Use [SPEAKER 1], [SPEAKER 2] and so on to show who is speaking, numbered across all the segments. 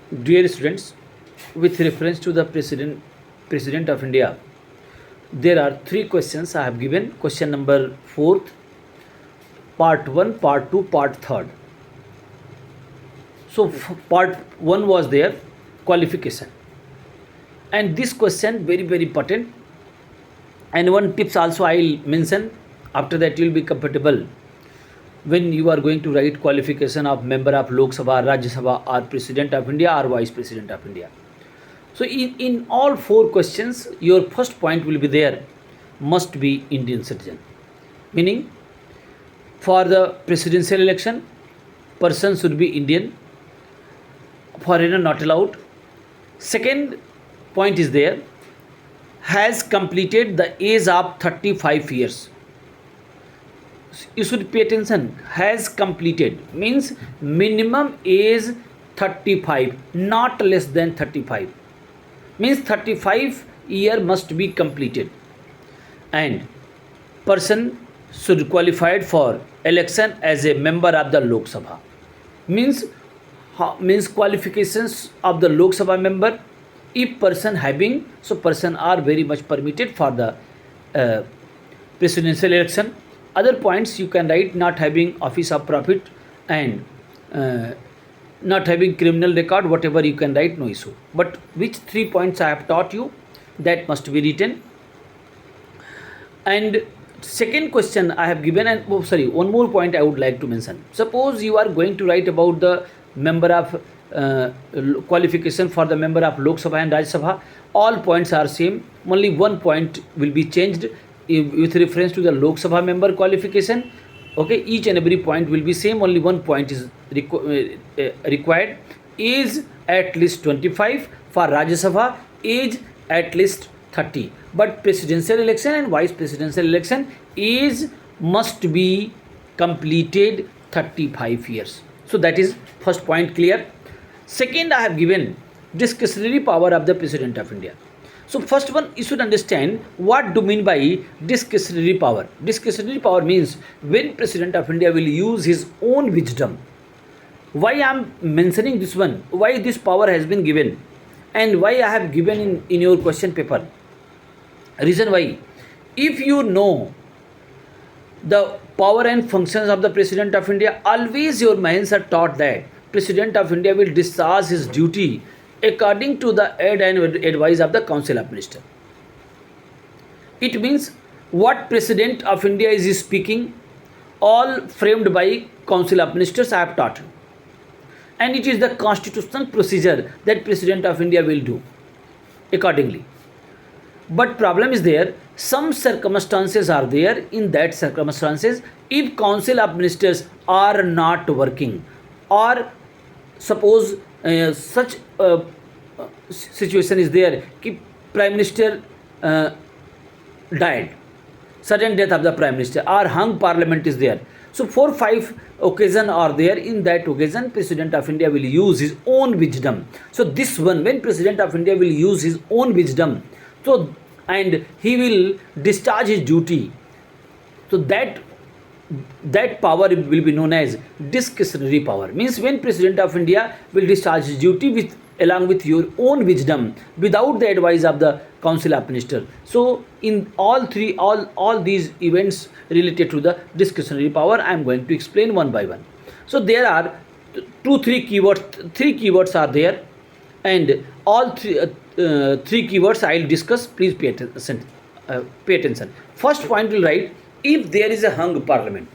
[SPEAKER 1] Dear students, with reference to the President of India, there are three questions I have given. Question number 4th, part 1, part 2, part 3rd. So part 1 was there, qualification. And this question very important. And one tips also I will mention. After that you will be comfortable when you are going to write qualification of member of Lok Sabha, Rajya Sabha, or President of India or Vice President of India. So in all 4 questions, your first point will be there, must be Indian citizen. Meaning, for the presidential election, person should be Indian, foreigner not allowed. Second point is there, has completed the age of 35 years. You should pay attention. Has completed means minimum age 35, not less than 35. Means 35 year must be completed. And person should qualified for election as a member of the Lok Sabha. Means qualifications of the Lok Sabha member. If person having, so person are very much permitted for the presidential election. Other points you can write, not having office of profit and not having criminal record, whatever you can write, no issue. But which 3 points I have taught you, that must be written. And second question I have given, and one more point I would like to mention. Suppose you are going to write about the member of qualification for the member of Lok Sabha and Rajya Sabha. All points are same, only one point will be changed with reference to the Lok Sabha member qualification. Okay, each and every point will be same, only one point is required. Age at least 25, for Rajya Sabha age at least 30. But presidential election and vice presidential election, age must be completed 35 years. So that is first point clear. Second, I have given discretionary power of the President of India. So first one, you should understand what do mean by discretionary power. Discretionary power means when President of India will use his own wisdom. Why I am mentioning this one? Why this power has been given? And why I have given in your question paper? Reason why? If you know the power and functions of the President of India, always your minds are taught that President of India will discharge his duty according to the aid and advice of the Council of Ministers. It means what President of India is speaking, all framed by Council of Ministers, I have taught you. And it is the constitutional procedure that President of India will do accordingly. But problem is there, some circumstances are there. In that circumstances, if Council of Ministers are not working, or suppose such situation is there, कि Prime Minister died, sudden death of the Prime Minister, or hung Parliament is there. So 4-5 occasion are there. In that occasion, President of India will use his own wisdom. So this one, when President of India will use his own wisdom, so and he will discharge his duty, so that power will be known as discretionary power. Means when President of India will discharge his duty along with your own wisdom, without the advice of the Council of Ministers. So in all these events related to the discretionary power, I am going to explain one by one. So there are 3 keywords are there, and all three keywords I will discuss. Please pay attention. First point will write, if there is a hung parliament.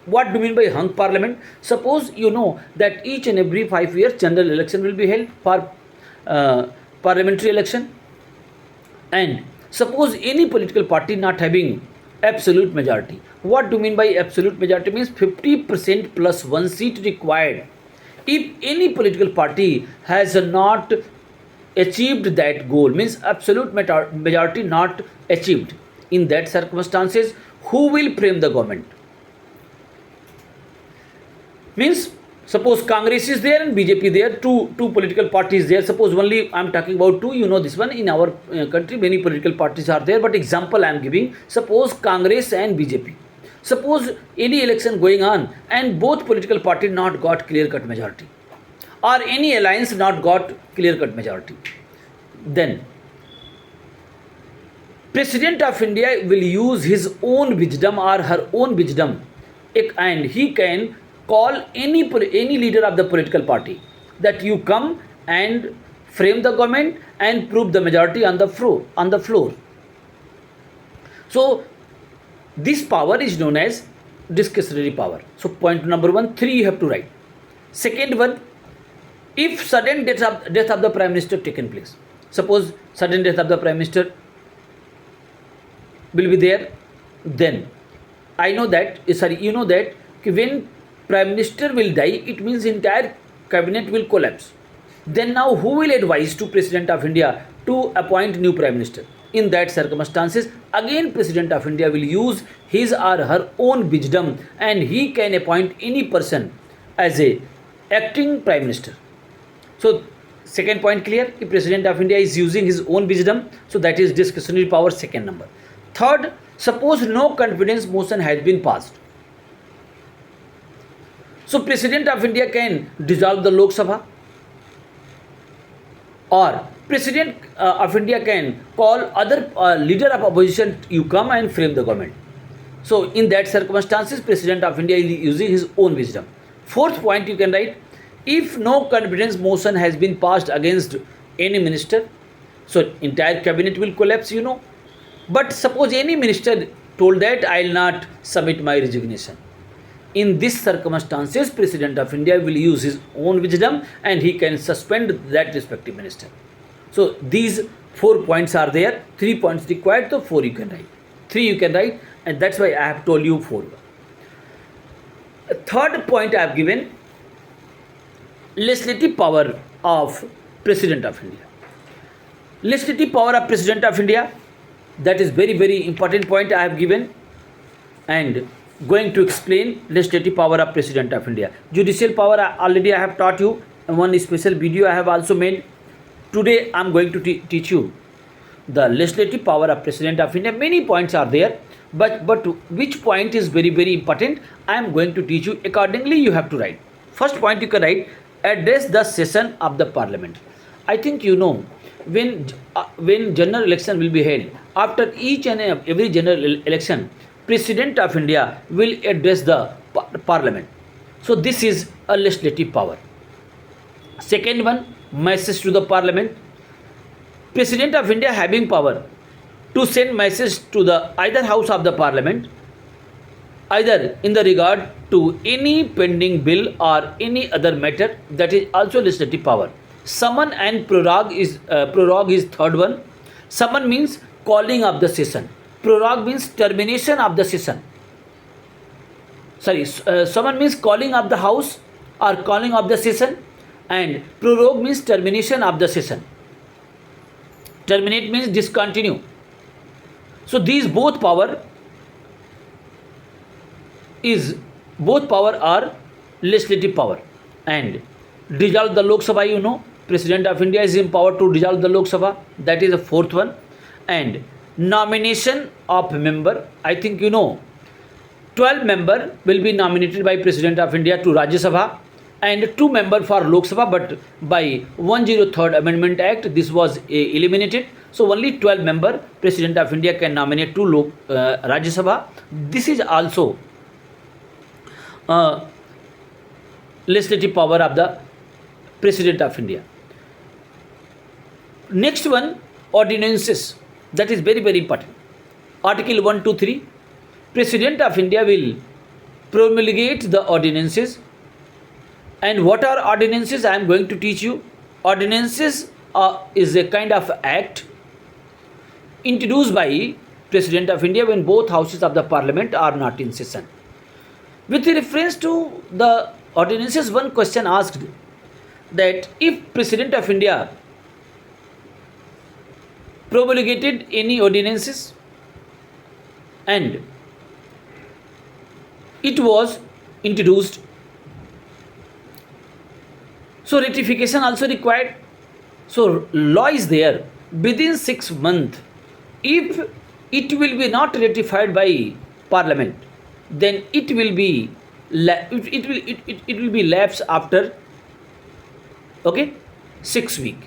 [SPEAKER 1] What do you mean by hung parliament? Suppose you know that each and every 5 years general election will be held for parliamentary election, and suppose any political party not having absolute majority. What do you mean by absolute majority? Means 50% plus 1 seat required. If any political party has not achieved that goal, means absolute majority not achieved, in that circumstances, who will frame the government? Means suppose Congress is there and BJP there, two political parties there. Suppose only I am talking about 2, you know this one. In our country many political parties are there, but example I am giving. Suppose Congress and BJP. Suppose any election going on and both political parties not got clear cut majority. or any alliance not got clear-cut majority. Then President of India will use his own wisdom or her own wisdom, and he can call any leader of the political party that you come and frame the government and prove the majority on the floor. So this power is known as discretionary power. So point number 1, 3 you have to write. Second one, if sudden death of the Prime Minister taken place, suppose sudden death of the Prime Minister will be there, then you know that when Prime Minister will die, it means entire cabinet will collapse. Then now who will advise to President of India to appoint new Prime Minister? In that circumstances, again President of India will use his or her own wisdom, and he can appoint any person as a acting Prime Minister. So second point clear, if President of India is using his own wisdom, so that is discretionary power, second number. Third, suppose no confidence motion has been passed. So President of India can dissolve the Lok Sabha, or President of India can call other leader of opposition, you come and frame the government. So in that circumstances, President of India is using his own wisdom. Fourth point you can write, if no confidence motion has been passed against any minister, so entire cabinet will collapse, But suppose any minister told that I will not submit my resignation. In this circumstances, President of India will use his own wisdom and he can suspend that respective minister. So these 4 points are there. 3 points required, so 4 you can write. 3 you can write, and that's why I have told you 4. Third point I have given, legislative power of President of India. Legislative power of President of India, that is very, very important point I have given, and going to explain legislative power of President of India. Judicial power already I have taught you, and one special video I have also made. Today I am going to teach you the legislative power of President of India. Many points are there, but which point is very, very important, I am going to teach you. Accordingly you have to write. First point you can write, address the session of the Parliament. I think when general election will be held, after each and every general election, President of India will address the Parliament. So this is a legislative power. Second one, message to the Parliament. President of India having power to send message to the either house of the Parliament, either in the regard to any pending bill or any other matter, that is also legislative power. Summon and prorogue is third one. Summon means calling of the session. Prorogue means termination of the session. Summon means calling of the house or calling of the session, and prorogue means termination of the session. Terminate means discontinue. So these both power are legislative power. And dissolve the Lok Sabha, President of India is empowered to dissolve the Lok Sabha. That is the fourth one. And nomination of member, I think 12 member will be nominated by President of India to Rajya Sabha, and 2 member for Lok Sabha, but by 103rd Amendment Act this was eliminated. So only 12 member President of India can nominate to Rajya Sabha. This is also legislative power of the President of India. Next one, ordinances. That is very, very important. Article 1, 2, 3. President of India will promulgate the ordinances. And what are ordinances? I am going to teach you. Ordinances is a kind of act introduced by President of India when both houses of the Parliament are not in session. With reference to the ordinances, one question asked that if President of India promulgated any ordinances and it was introduced, so ratification also required. So law is there within 6 months. If it will be not ratified by Parliament, then it will be lapse after Okay, 6 week.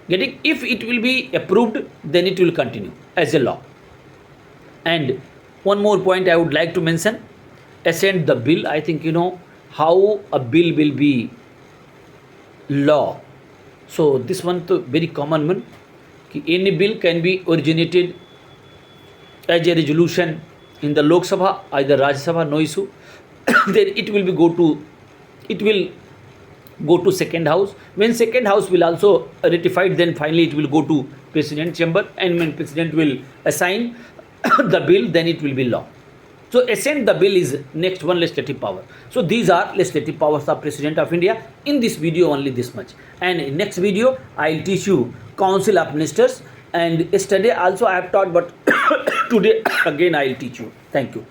[SPEAKER 1] Getting, if it will be approved, then it will continue as a law. And one more point I would like to mention, ascend the bill. I think you know how a bill will be law. So this one to very common one. Any bill can be originated as a resolution in the Lok Sabha, either Rajya Sabha, no issue. Then it will go to second house. When second house will also ratified, then finally it will go to president chamber, and when president will assign the bill, then it will be law. So assent the bill is next one legislative power. So these are legislative powers of President of India. In this video only this much, and in next video I will teach you Council of Ministers, and yesterday also I have taught, but today again I will teach you. Thank you.